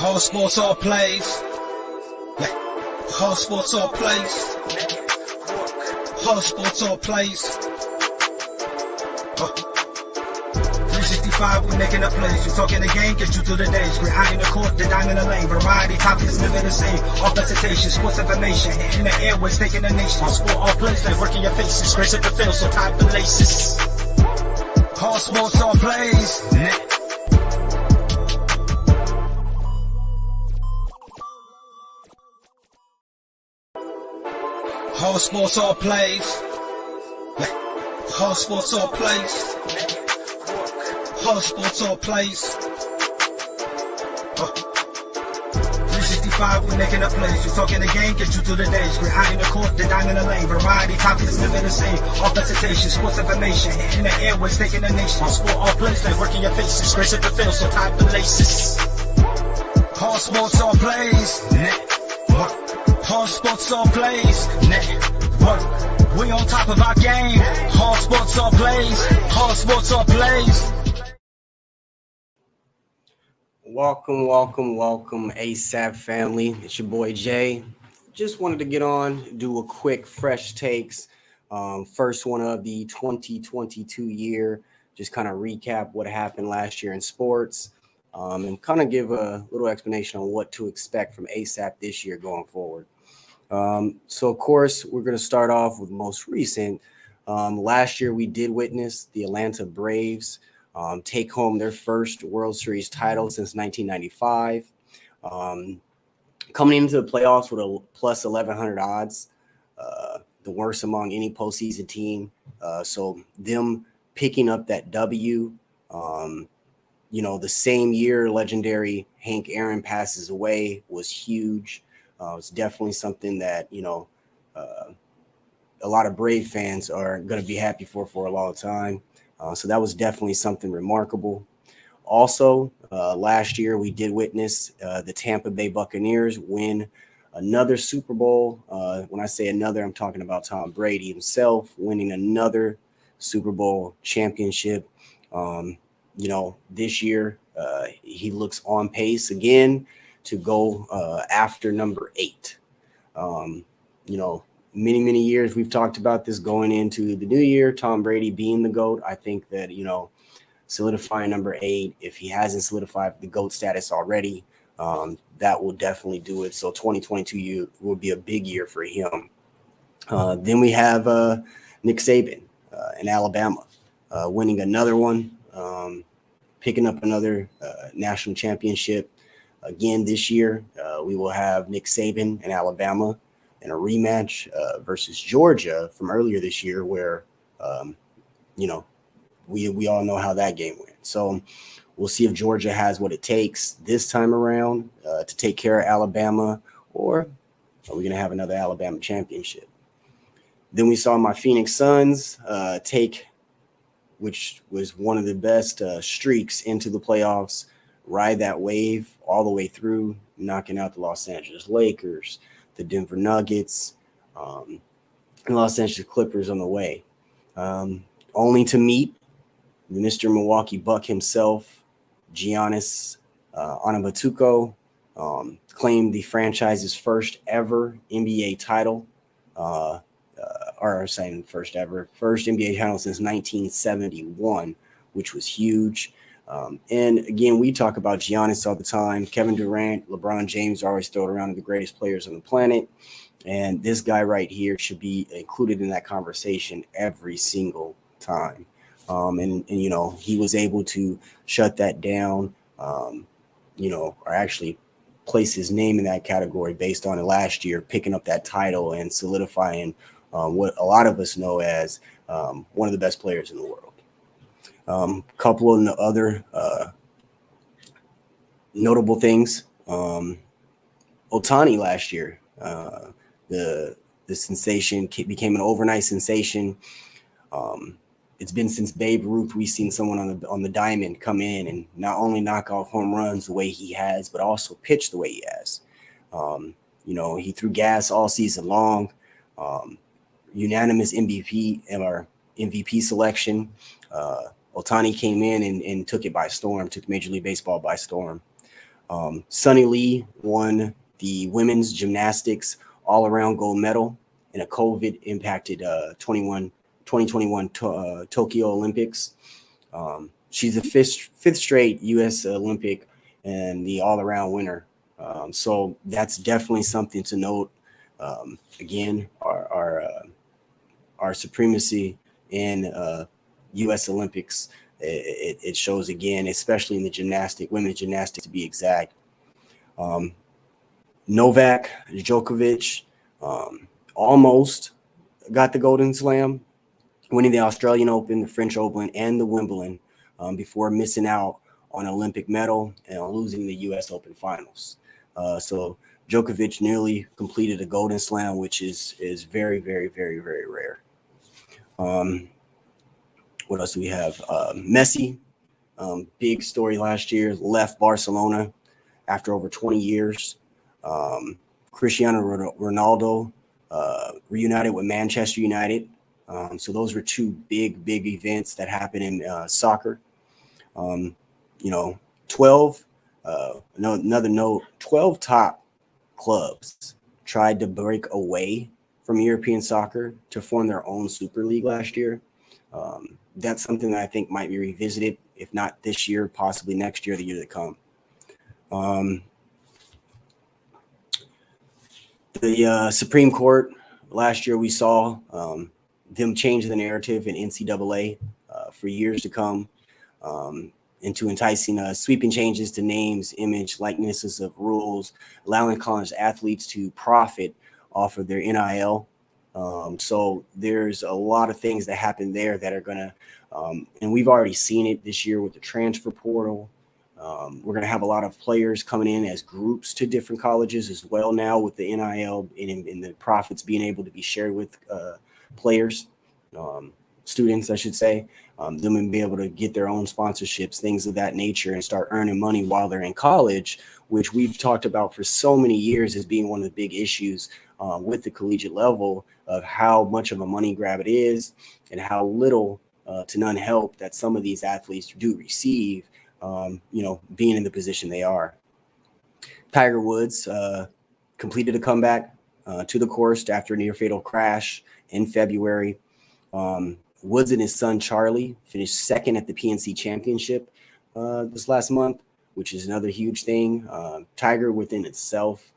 All sports, all plays. Yeah. All sports, all plays. All sports, all plays. 365, we making up plays. You talking the game, get you through the days. We're high in the court, the dime in the lane. Variety topics, living the same. All presentation, sports information. Hitting the airways, taking the nation. All sport, all plays, like working your faces. Grace at the field, so tie the laces. All sports, all plays. All sports, all plays. All sports, all plays. All sports, all plays. 365, we making up plays. You talking the game, get you through the days. We're high in the court, the dime in the lane. Variety topics, living the same. All presentation, sports information. Hitting the airways, taking the nation. All sport, all plays, like working your faces. Grace at the field, so tie the laces. All sports, all plays. All sports, all plays. Network. We on top of our game. All sports, all plays. All sports, all plays. Welcome, ASAP family. It's your boy Jay. Just wanted to get on, do a quick fresh takes. First one of the 2022 year. Just kind of recap what happened last year in sports, and kind of give a little explanation on what to expect from ASAP this year going forward. So, of course, we're going to start off with most recent. Last year, we did witness the Atlanta Braves take home their first World Series title since 1995. Coming into the playoffs with a plus 1,100 odds, the worst among any postseason team. So them picking up that W, the same year legendary Hank Aaron passes away was huge. It's definitely something that, a lot of Brave fans are going to be happy for a long time. So that was definitely something remarkable. Also, last year we did witness the Tampa Bay Buccaneers win another Super Bowl. When I say another, I'm talking about Tom Brady himself winning another Super Bowl championship. This year he looks on pace again to go after number 8. Many years we've talked about this going into the new year, Tom Brady being the GOAT. I think that, solidifying number 8, if he hasn't solidified the GOAT status already, that will definitely do it. So 2022 will be a big year for him. Then we have Nick Saban in Alabama winning another one, picking up another national championship. Again, this year, we will have Nick Saban in Alabama in a rematch versus Georgia from earlier this year where, we all know how that game went. So we'll see if Georgia has what it takes this time around to take care of Alabama, or are we going to have another Alabama championship? Then we saw my Phoenix Suns take, which was one of the best streaks into the playoffs, ride that wave all the way through, knocking out the Los Angeles Lakers, the Denver Nuggets, and Los Angeles Clippers on the way, only to meet Mr. Milwaukee Buck himself, Giannis Antetokounmpo, claimed the franchise's first ever NBA title, first NBA title since 1971, which was huge. And again, we talk about Giannis all the time. Kevin Durant, LeBron James are always thrown around as the greatest players on the planet. And this guy right here should be included in that conversation every single time. He was able to shut that down, or actually place his name in that category based on it last year, picking up that title and solidifying what a lot of us know as one of the best players in the world. Couple of other notable things. Ohtani last year, the sensation became an overnight sensation. It's been since Babe Ruth we've seen someone on the diamond come in and not only knock off home runs the way he has, but also pitch the way he has. He threw gas all season long. Unanimous MVP selection. Ohtani came in and took it by storm, took Major League Baseball by storm. Sunny Lee won the women's gymnastics all-around gold medal in a COVID-impacted 2021 Tokyo Olympics. She's the fifth straight U.S. Olympic and the all-around winner. So that's definitely something to note. Again, our supremacy in U.S. Olympics. It shows again, especially in the women's gymnastics to be exact. Novak Djokovic almost got the Golden Slam, winning the Australian Open, the French Open, and the Wimbledon before missing out on an Olympic medal and losing the U.S. Open finals. So Djokovic nearly completed a Golden Slam, which is very, very, very, very rare. What else do we have? Messi, big story last year, left Barcelona after over 20 years. Cristiano Ronaldo reunited with Manchester United. So those were two big events that happened in soccer. 12, another note, 12 top clubs tried to break away from European soccer to form their own Super League last year. That's something that I think might be revisited, if not this year, possibly next year, the year to come. The Supreme Court, last year we saw them change the narrative in NCAA for years to come into enticing sweeping changes to names, image, likenesses of rules, allowing college athletes to profit off of their NIL. So there's a lot of things that happen there that are going to, and we've already seen it this year with the transfer portal. We're going to have a lot of players coming in as groups to different colleges as well now with the NIL and the profits being able to be shared with players, students, I should say, them and be able to get their own sponsorships, things of that nature, and start earning money while they're in college, which we've talked about for so many years as being one of the big issues with the collegiate level of how much of a money grab it is and how little to none help that some of these athletes do receive, being in the position they are. Tiger Woods completed a comeback to the course after a near fatal crash in February. Woods and his son Charlie finished second at the PNC Championship this last month, which is another huge thing. Tiger within itself,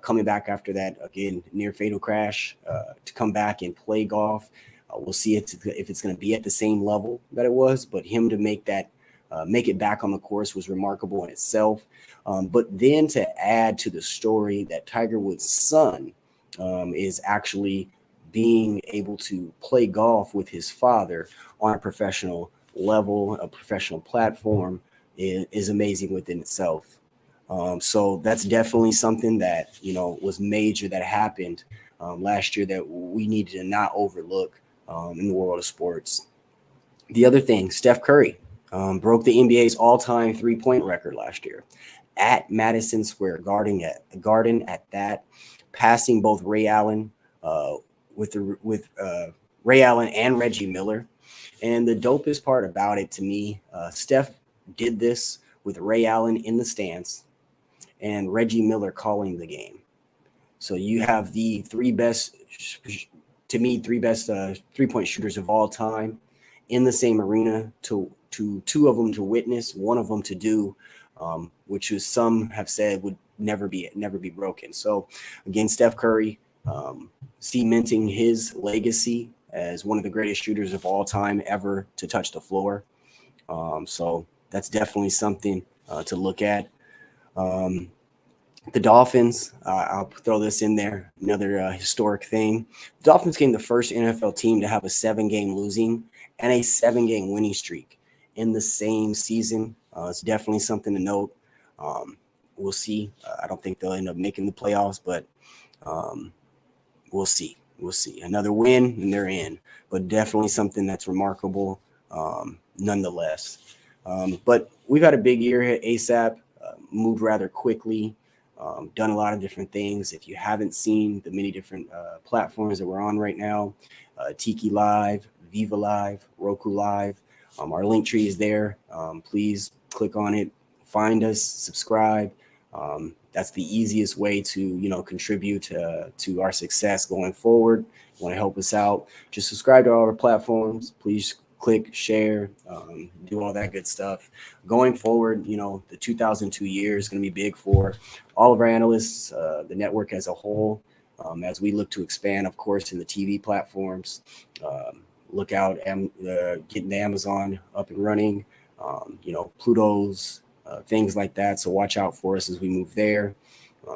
coming back after that, again, near fatal crash, to come back and play golf. We'll see if it's going to be at the same level that it was, but him to make it back on the course was remarkable in itself. But then to add to the story that Tiger Woods' son is actually being able to play golf with his father on a professional level, a professional platform, is amazing within itself. So that's definitely something that, was major that happened last year that we needed to not overlook in the world of sports. The other thing, Steph Curry broke the NBA's all-time three-point record last year at Madison Square Garden at that, passing both Ray Allen with Ray Allen and Reggie Miller. And the dopest part about it to me, Steph did this with Ray Allen in the stands and Reggie Miller calling the game. So you have the three best three-point shooters of all time in the same arena, to two of them to witness, one of them to do, which is some have said would never be broken. So again, Steph Curry cementing his legacy as one of the greatest shooters of all time ever to touch the floor. So that's definitely something to look at. The Dolphins, I'll throw this in there, another historic thing. The Dolphins became the first NFL team to have a 7-game losing and a 7-game winning streak in the same season. It's definitely something to note. We'll see. I don't think they'll end up making the playoffs, but we'll see. Another win and they're in, but definitely something that's remarkable nonetheless. But we've had a big year here at ASAP, moved rather quickly, done a lot of different things. If you haven't seen the many different platforms that we're on right now, Tiki Live, Viva Live, Roku Live, our link tree is there. Please click on it, find us, subscribe, That's the easiest way to, you know, contribute to our success going forward. You want to help us out, just subscribe to all our platforms. Please click, share, do all that good stuff. Going forward, you know, the 2002 year is going to be big for all of our analysts, the network as a whole, as we look to expand, of course, in the TV platforms. Look out, getting the Amazon up and running, you know, Pluto's, things like that. So watch out for us as we move there.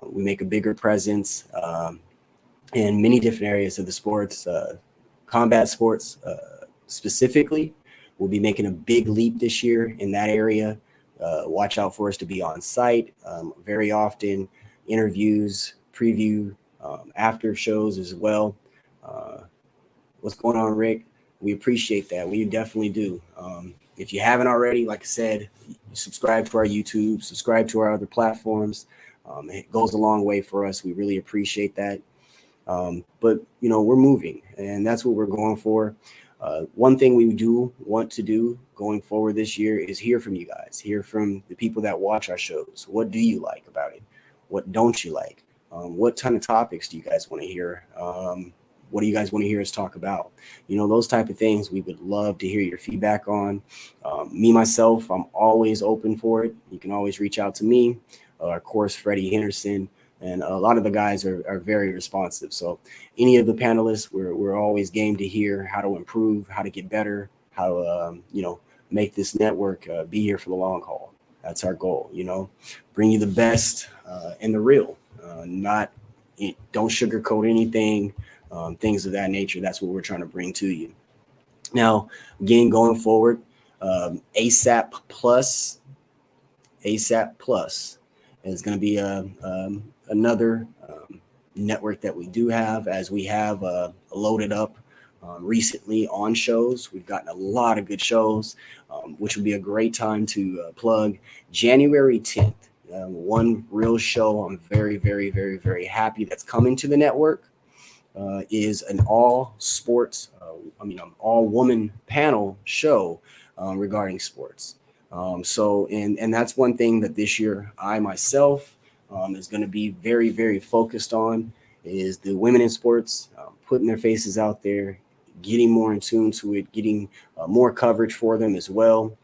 We make a bigger presence in many different areas of the sports, combat sports specifically. We'll be making a big leap this year in that area. Watch out for us to be on site very often, interviews, preview, after shows as well. What's going on, Rick? We appreciate that. We definitely do. If you haven't already, like I said, subscribe to our YouTube, subscribe to our other platforms. It goes a long way for us. We really appreciate that. But, you know, we're moving, and that's what we're going for. One thing we do want to do going forward this year is hear from you guys, hear from the people that watch our shows. What do you like about it? What don't you like? What kind of topics do you guys want to hear? What do you guys want to hear us talk about? You know, those type of things we would love to hear your feedback on. Me, myself, I'm always open for it. You can always reach out to me, of course, Freddie Henderson, and a lot of the guys are very responsive. So any of the panelists, we're always game to hear how to improve, how to get better, how to, you know, make this network be here for the long haul. That's our goal, you know, bring you the best and the real, don't sugarcoat anything. Things of that nature. That's what we're trying to bring to you. Now, again, going forward, ASAP Plus is going to be another network that we do have, as we have loaded up recently on shows. We've gotten a lot of good shows, which would be a great time to plug January 10th. One real show I'm very, very, very, very happy that's coming to the network. Is an all sports, all woman panel show regarding sports. And that's one thing that this year I myself is going to be very, very focused on, is the women in sports, putting their faces out there, getting more in tune to it, getting more coverage for them as well.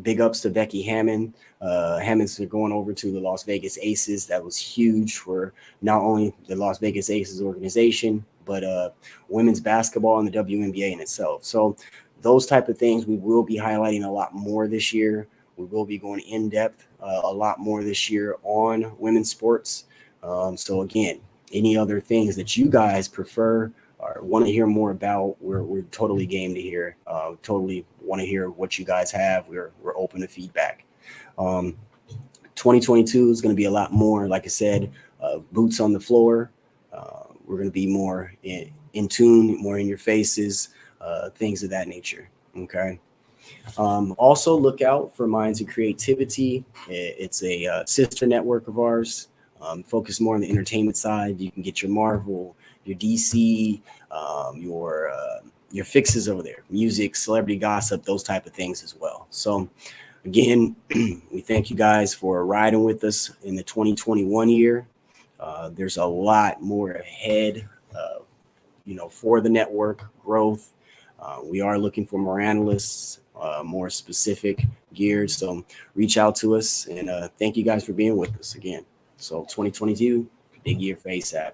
Big ups to Becky Hammond. Hammonds are going over to the Las Vegas Aces. That was huge for not only the Las Vegas Aces organization, but women's basketball and the WNBA in itself. So those type of things we will be highlighting a lot more this year. We will be going in depth a lot more this year on women's sports. So again, any other things that you guys prefer or want to hear more about, we're totally game to hear. Totally want to hear what you guys have. We're open to feedback. 2022 is going to be a lot more, like I said, boots on the floor. We're going to be more in tune, more in your faces, things of that nature. Okay. Also look out for Minds of Creativity. It's a sister network of ours. Focus more on the entertainment side. You can get your Marvel, your DC, your fixes over there, music, celebrity gossip, those type of things as well. So again, we thank you guys for riding with us in the 2021 year. There's a lot more ahead, for the network growth. We are looking for more analysts, more specific geared. So reach out to us, and thank you guys for being with us again. So 2022, big year for ASAP.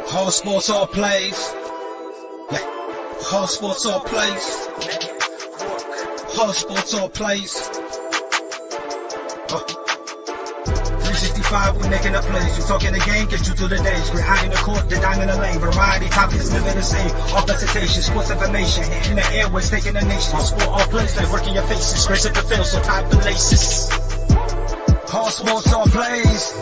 Whole sports all plays. Yeah. Whole sports all plays. Whole sports all plays. 365, we making up plays. You talking the game, get you to the days. We're high in the court, the dime in the lane. Variety topics living the same. All presentation, sports information. Hitting the airways, taking the nation. All sport, all plays, like working your faces. Grace at the field, so tie the laces. Whole sports all plays.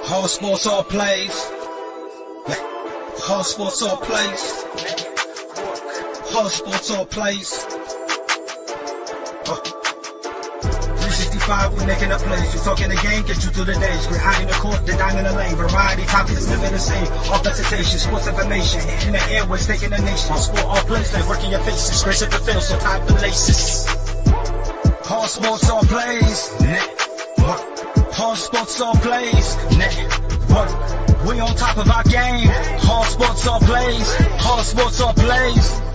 Whole sports all plays. Yeah. Whole sports all plays. Whole sports all plays. 365, we making a plays. We talking the game, get you through the days. We're high in the court, the dime in the lane. Variety, topics, living the same. All presentation, sports information. In the airways, taking the nation. All sport, all plays, like working your faces. Grace at the field, so tie the laces. All sports, all plays. Network. All sports, all plays. Network. We on top of our game. All sports, all plays. All sports, all plays.